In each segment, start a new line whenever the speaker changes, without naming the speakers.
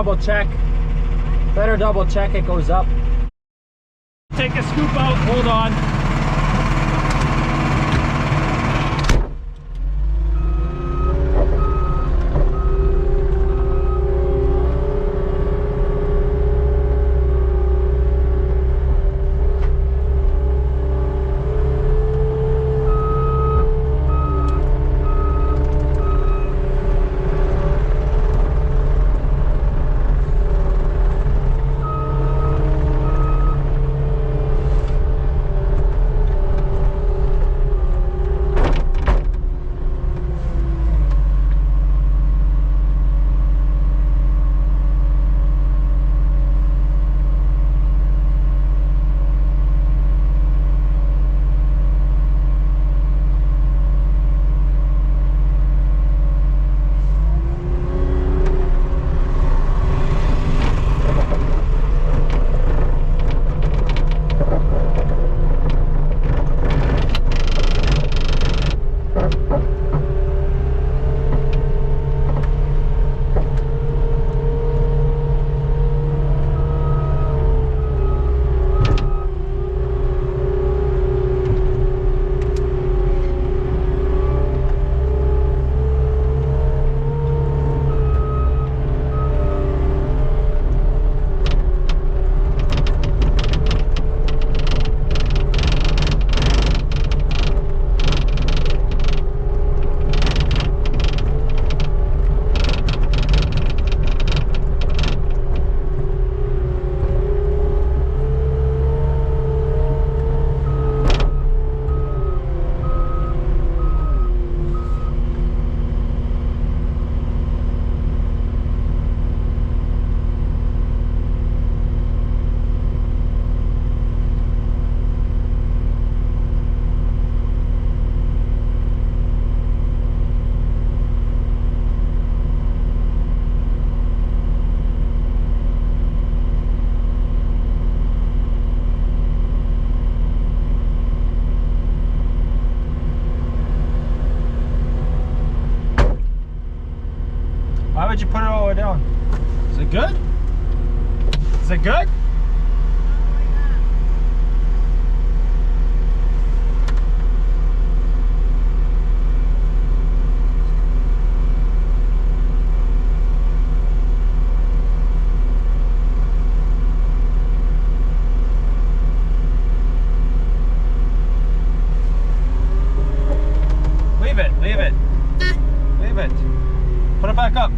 double check. Better double check it goes up. Take a scoop out, hold on. Why would you put it all the way down? Is it good? Is it good? Leave it, leave it. Leave it. Put it back up.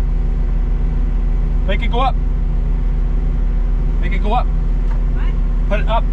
Make it go up. Make it go up. What? Put it up.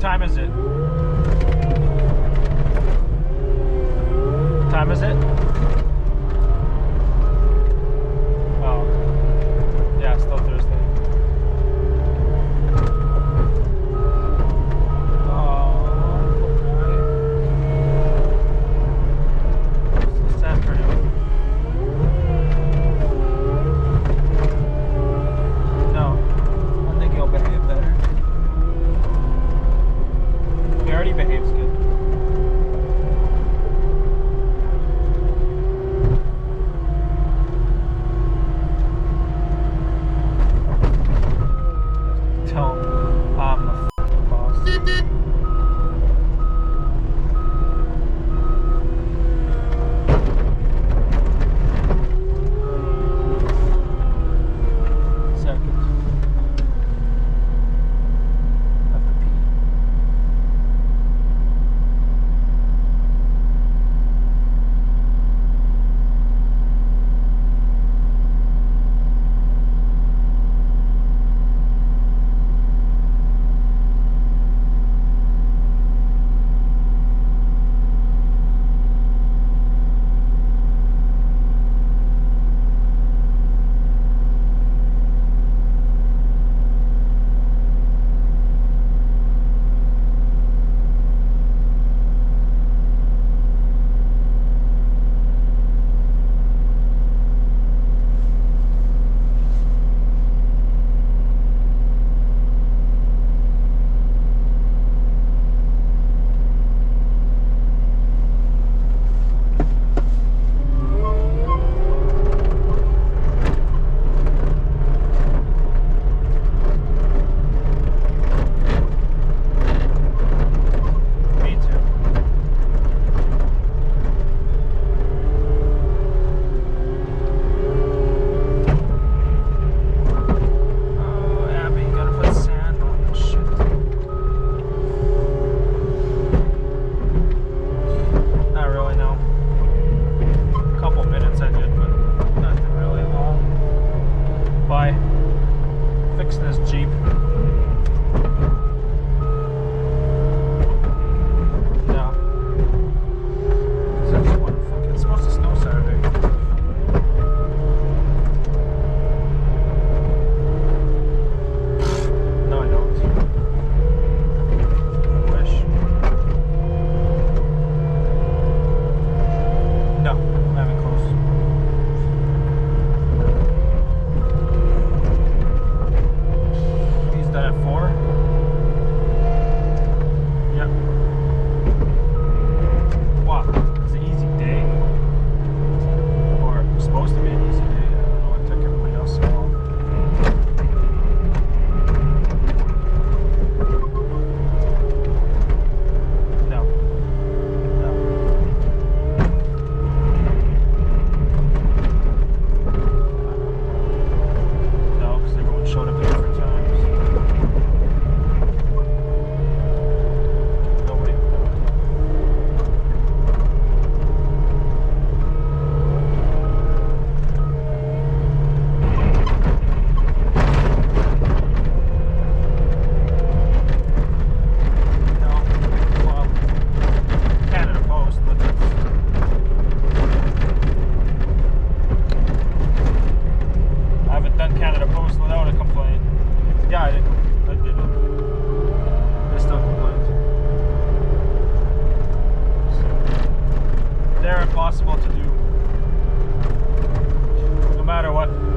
time is it? What time is it? Oh, yeah, still Thursday.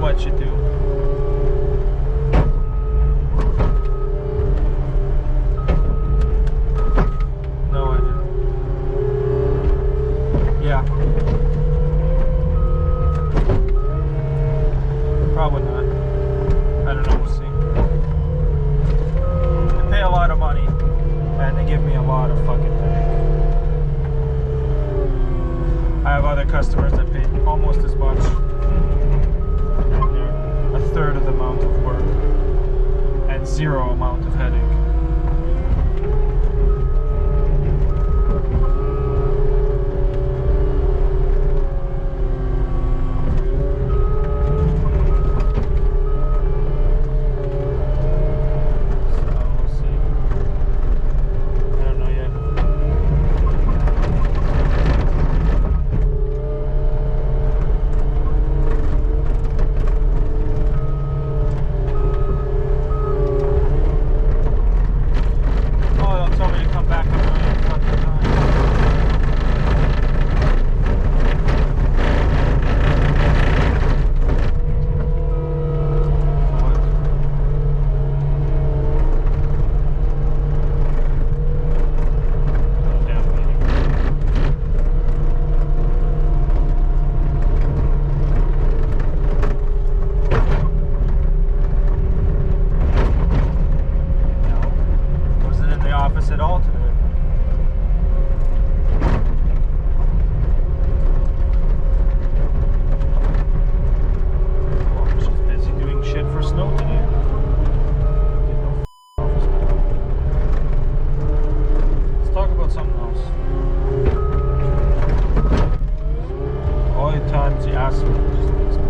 what you do. No idea. Yeah. Probably not. I don't know, we'll see. They pay a lot of money and they give me a lot of fucking headache. I have other customers that pay almost as much. A third of the amount of work and zero amount of headache. So we'll see. us at all today. Well, she's busy doing shit for snow today. Get no office. Let's talk about something else. All the times you ask me, it just makes me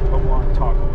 don't want to talk about it.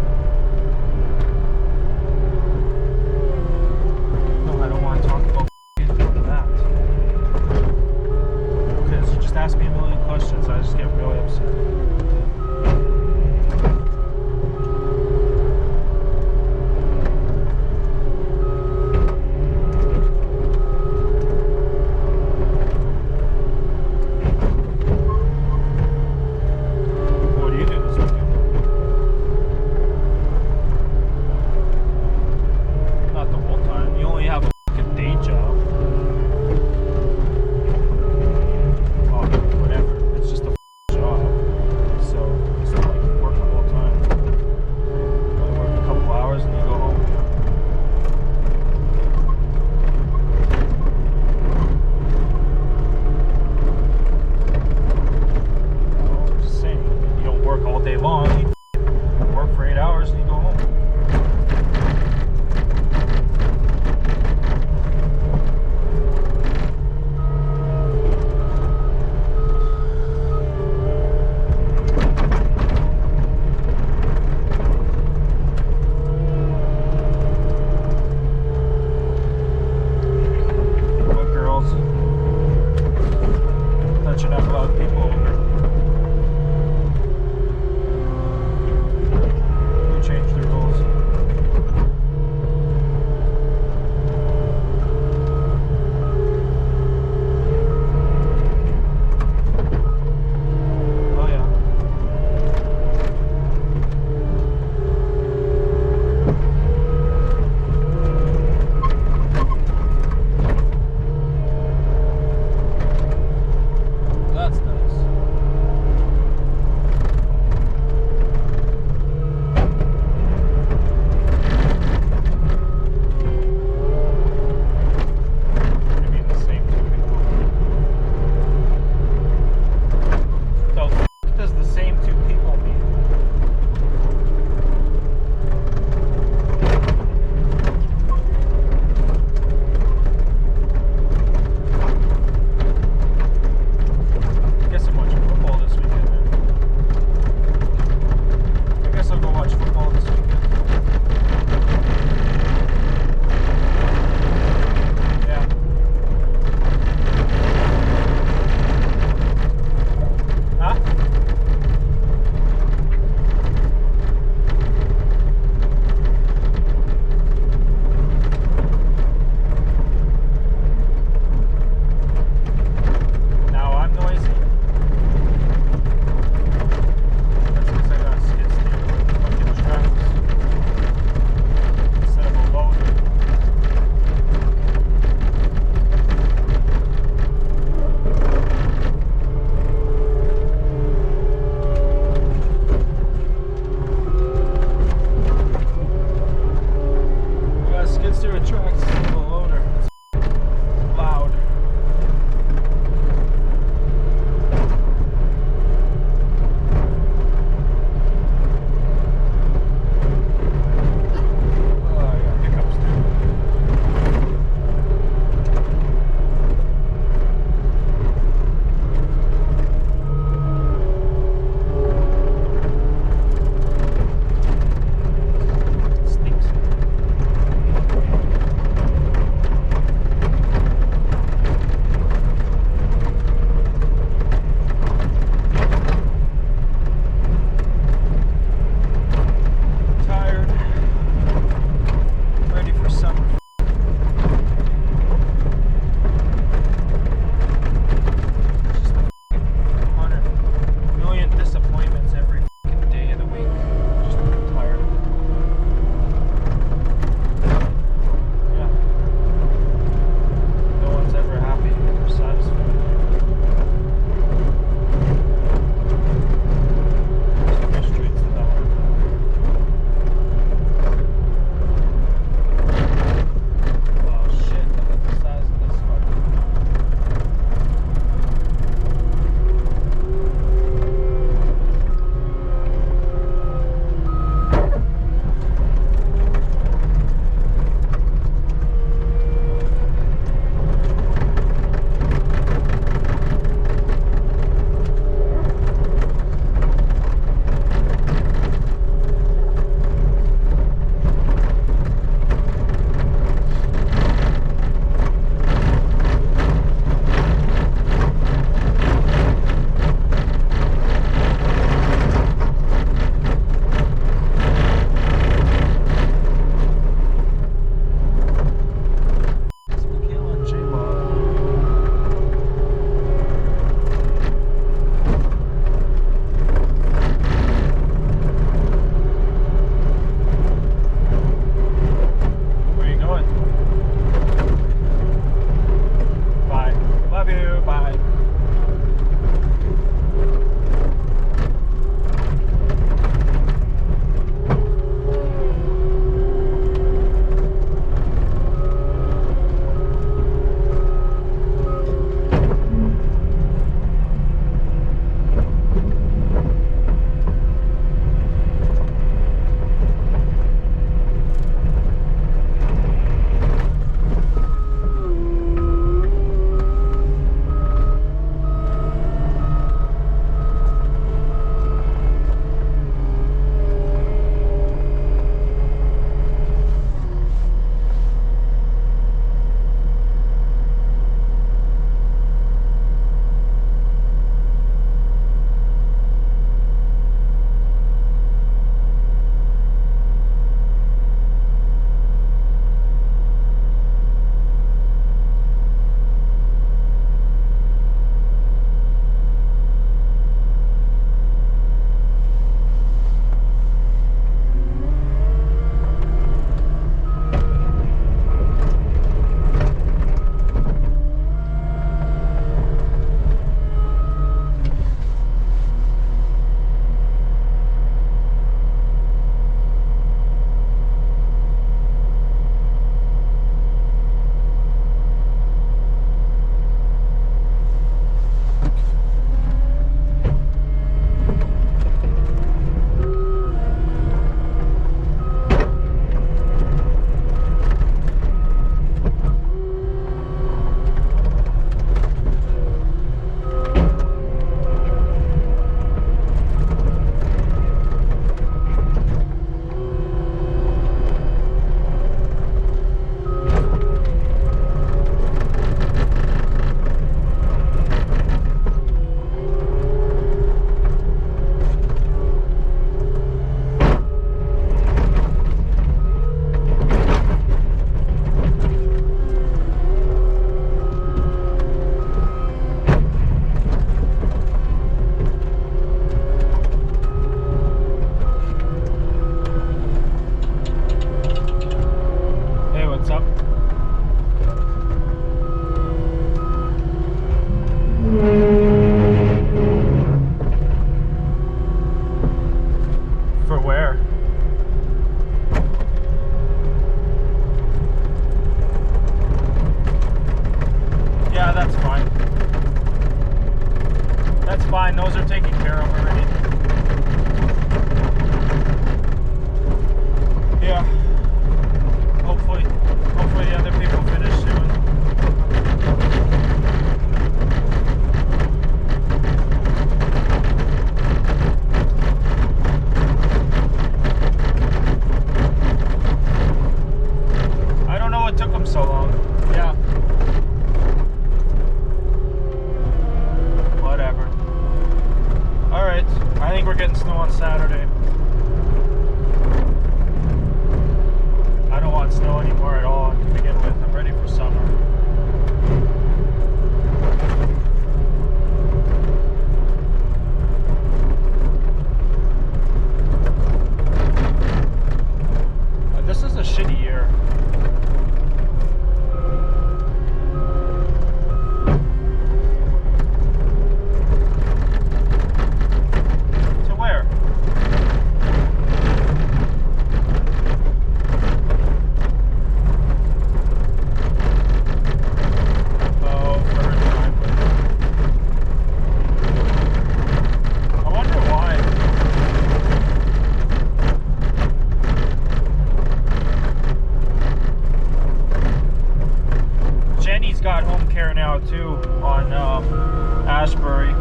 Ashbury.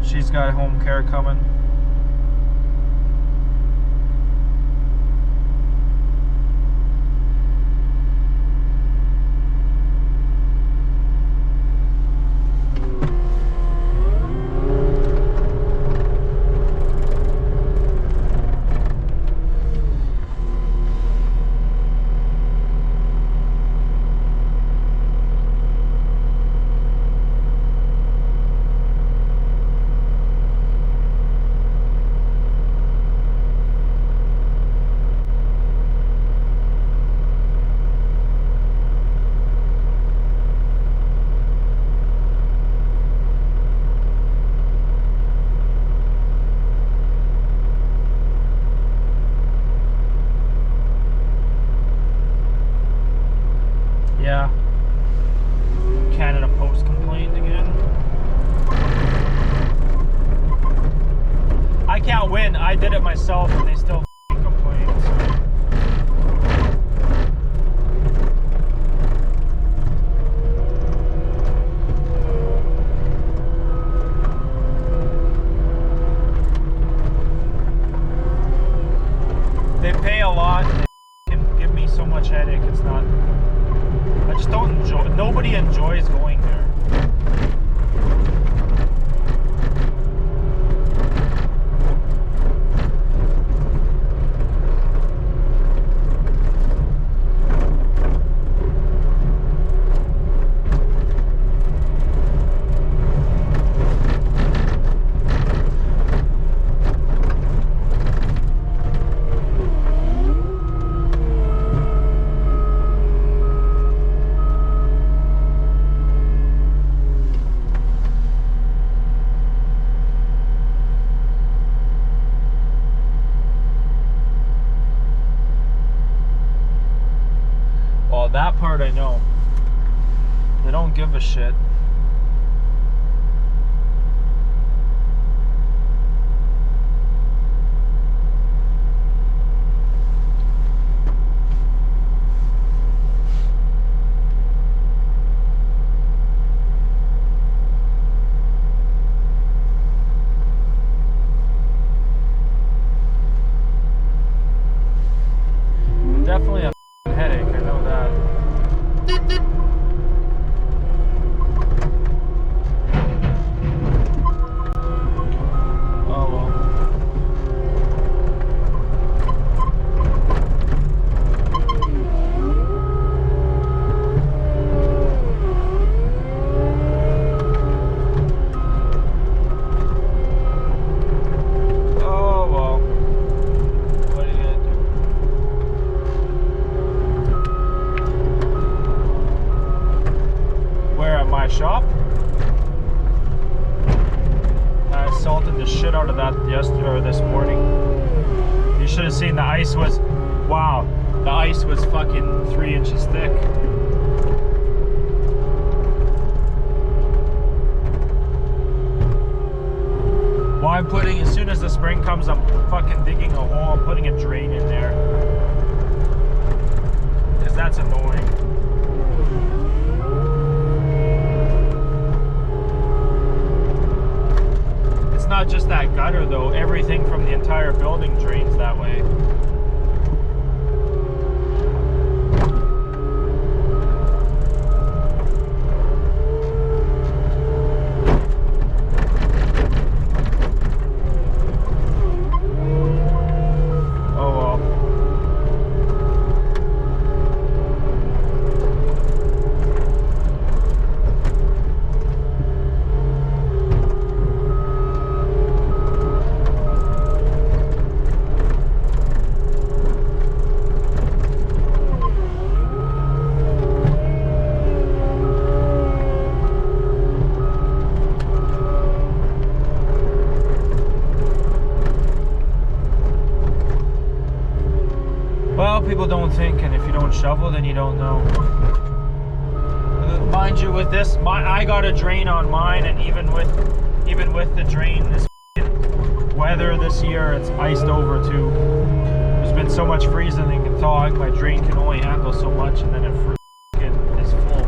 She's got home care coming. Yeah. Canada Post complained again. I can't win. I did it myself and they still complained. They pay a lot. They can give me so much headache. It's not. I just don't enjoy. Nobody enjoys going there. That part I know. They don't give a shit. Definitely a headache, I know that. Shop. I salted the shit out of that yesterday or this morning. You should have seen the ice was, wow, the ice was fucking 3 inches thick. Well, I'm putting, as soon as the spring comes, I'm fucking digging a hole, I'm putting a drain in there. Because that's annoying. Not just that gutter though, everything from the entire building drains that way. People don't think, and if you don't shovel, then you don't know. Mind you, with this, I got a drain on mine, and even with the drain, this weather this year, it's iced over too. There's been so much freezing and thawing, my drain can only handle so much, and then it is full.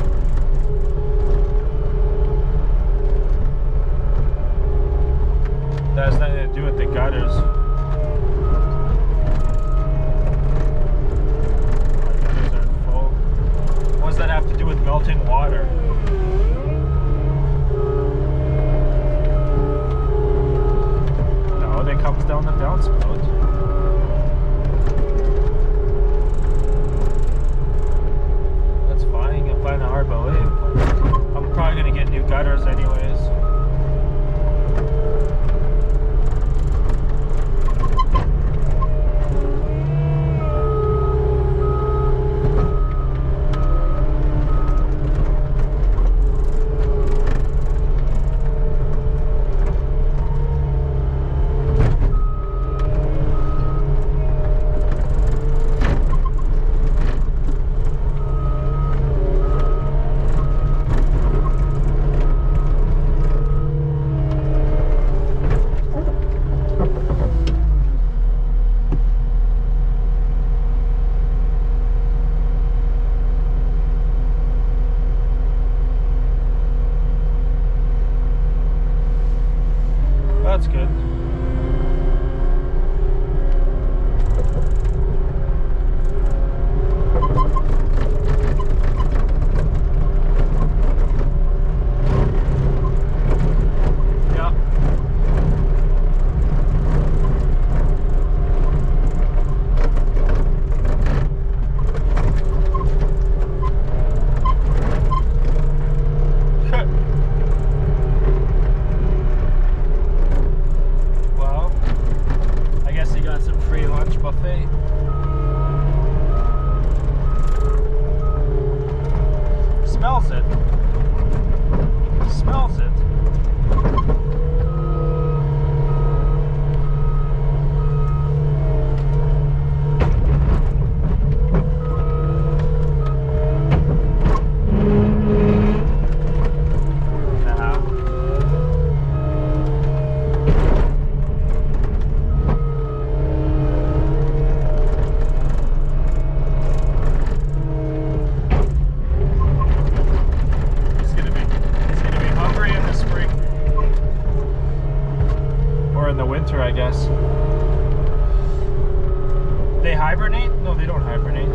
they hibernate? No, they don't hibernate.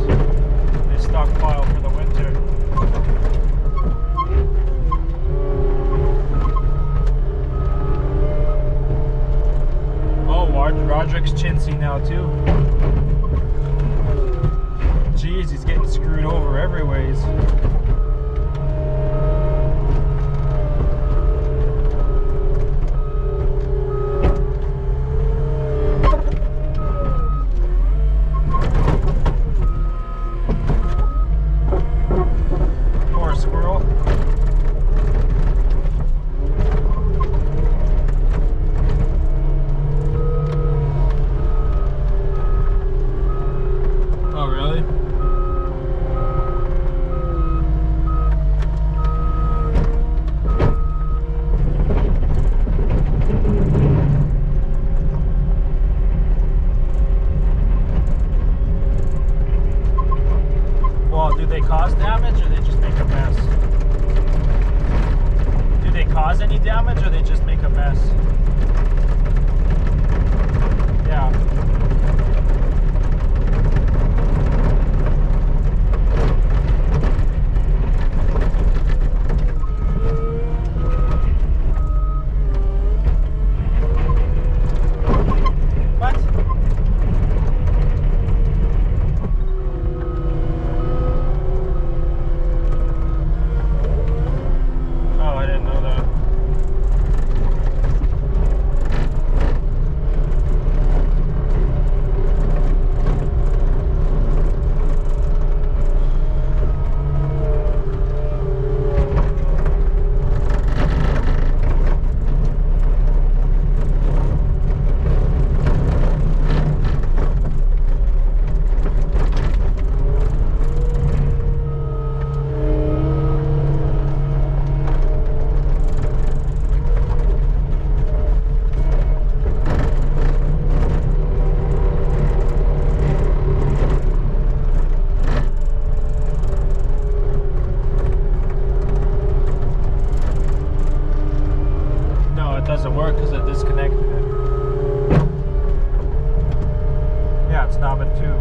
They stockpile for the winter. Oh, Roderick's chintzy now too. Jeez, he's getting screwed over every ways. Poor squirrel.
Oh, really?
Well, do they cause damage or they just make a mess? Do they cause any damage or they just make a mess? Yeah. What? Oh, I didn't know that. No, it doesn't work because I disconnected it. Yeah, it's knobbing too.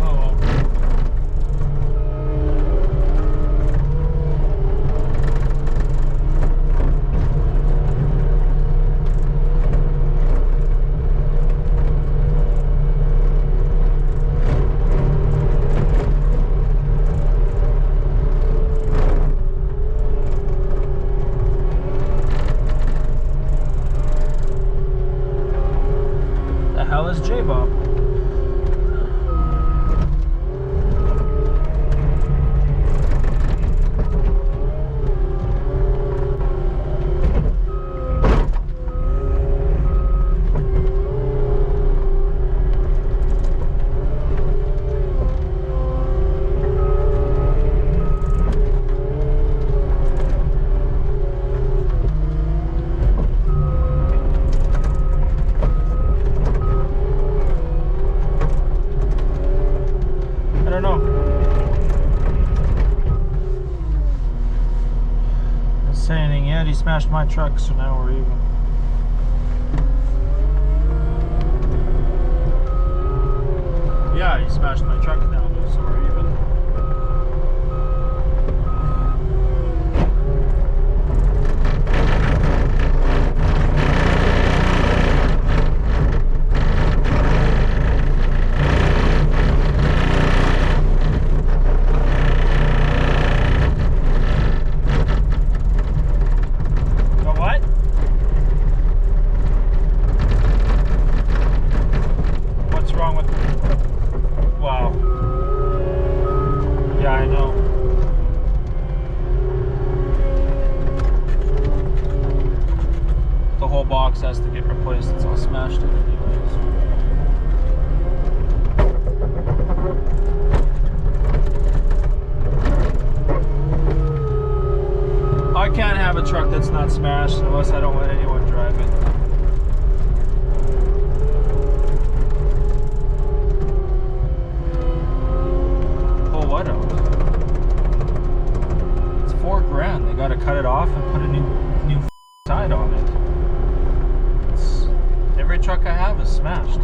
Oh well. The hell is J-Bob? I don't know. Not saying anything yet. He smashed my truck, so now we're even. Yeah, he smashed my truck now, so we're even. The what? place that's all smashed in anyways. I can't have a truck that's not smashed unless I don't let anyone drive it. Oh, what else? It's $4,000. They gotta cut it off and put a new side on it. Every truck I have is smashed.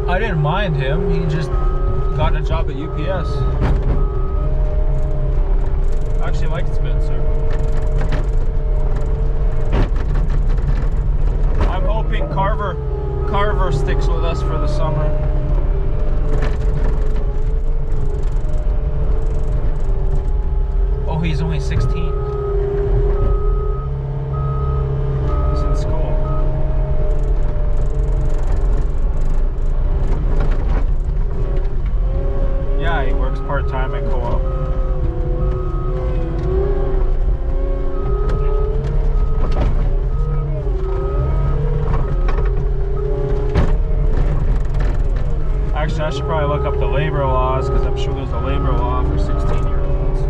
I didn't mind him. He just got a job at UPS. I actually liked Spencer. I'm hoping Carver sticks with us for the summer. Oh, he's only 16. He's in school. Yeah, he works part-time at Co-op. Actually, I should probably look up the labor laws because I'm sure there's a labor law for 16-year-olds.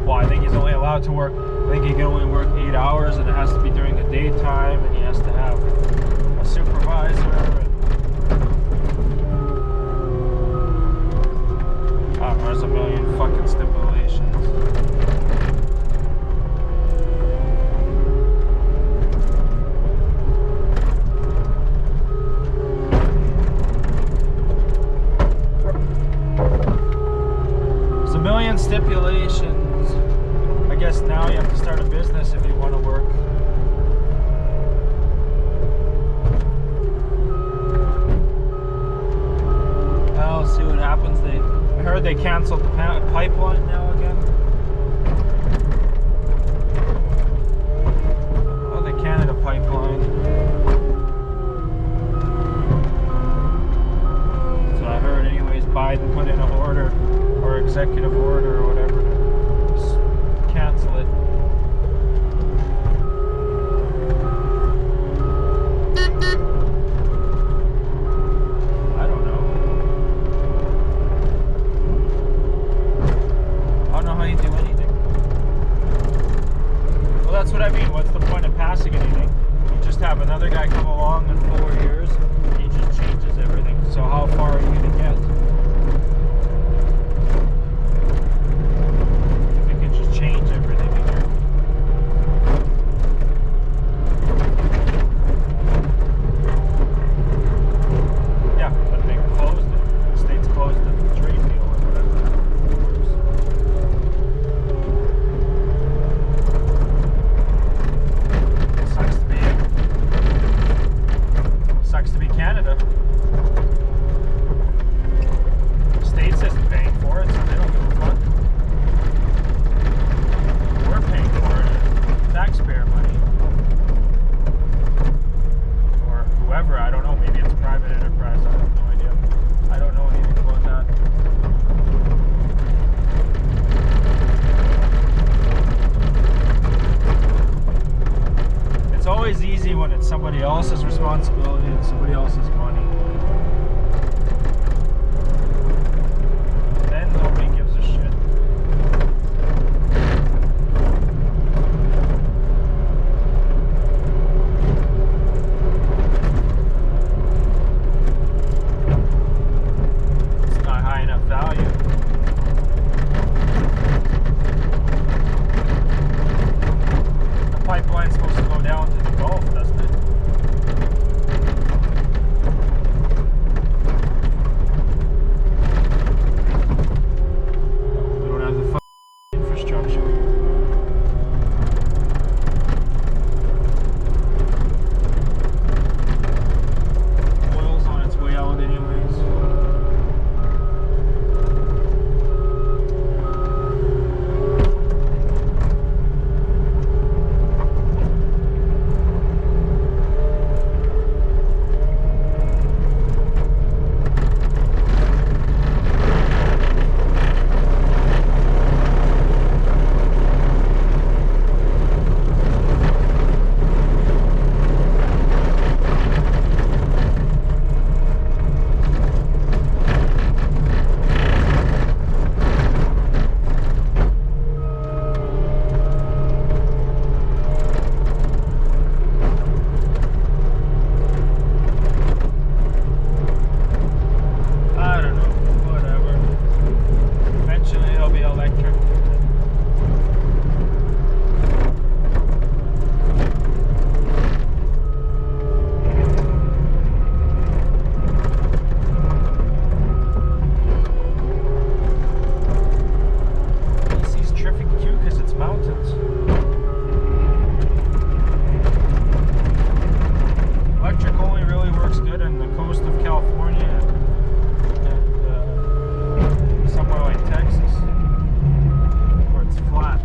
Well, I think he's only allowed to work, I think he can only work 8 hours and it has to be during the daytime and he has to have a supervisor. There's a million fucking stipulations.
that's what I mean. What's the point of passing anything? You just have another guy come along in 4 years, he just changes everything. So how far are you going to get? If you can just change everything in here. Yeah, but they closed it. The state's closed the trade deal or whatever. Sucks to be Canada. The States isn't paying for it, so they don't give a fuck. We're paying for it. Taxpayer money. Or whoever, I don't know. Maybe it's private enterprise. I have no idea. I don't know anything about that. It's always easy when it's somebody else's responsibility and somebody else's money. Then nobody gives a shit. It's not high enough value. The pipeline's supposed to go down to the Gulf, doesn't it? We don't have the infrastructure. Oil's on its way out anyways. I don't know, whatever. Eventually it'll be electric. BC's terrific too because it's mountains. Electric only really works good on the coast of California and somewhere like Texas, where it's flat.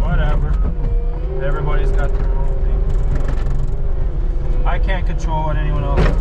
Whatever. Everybody's got their own thing. I can't control what anyone else does.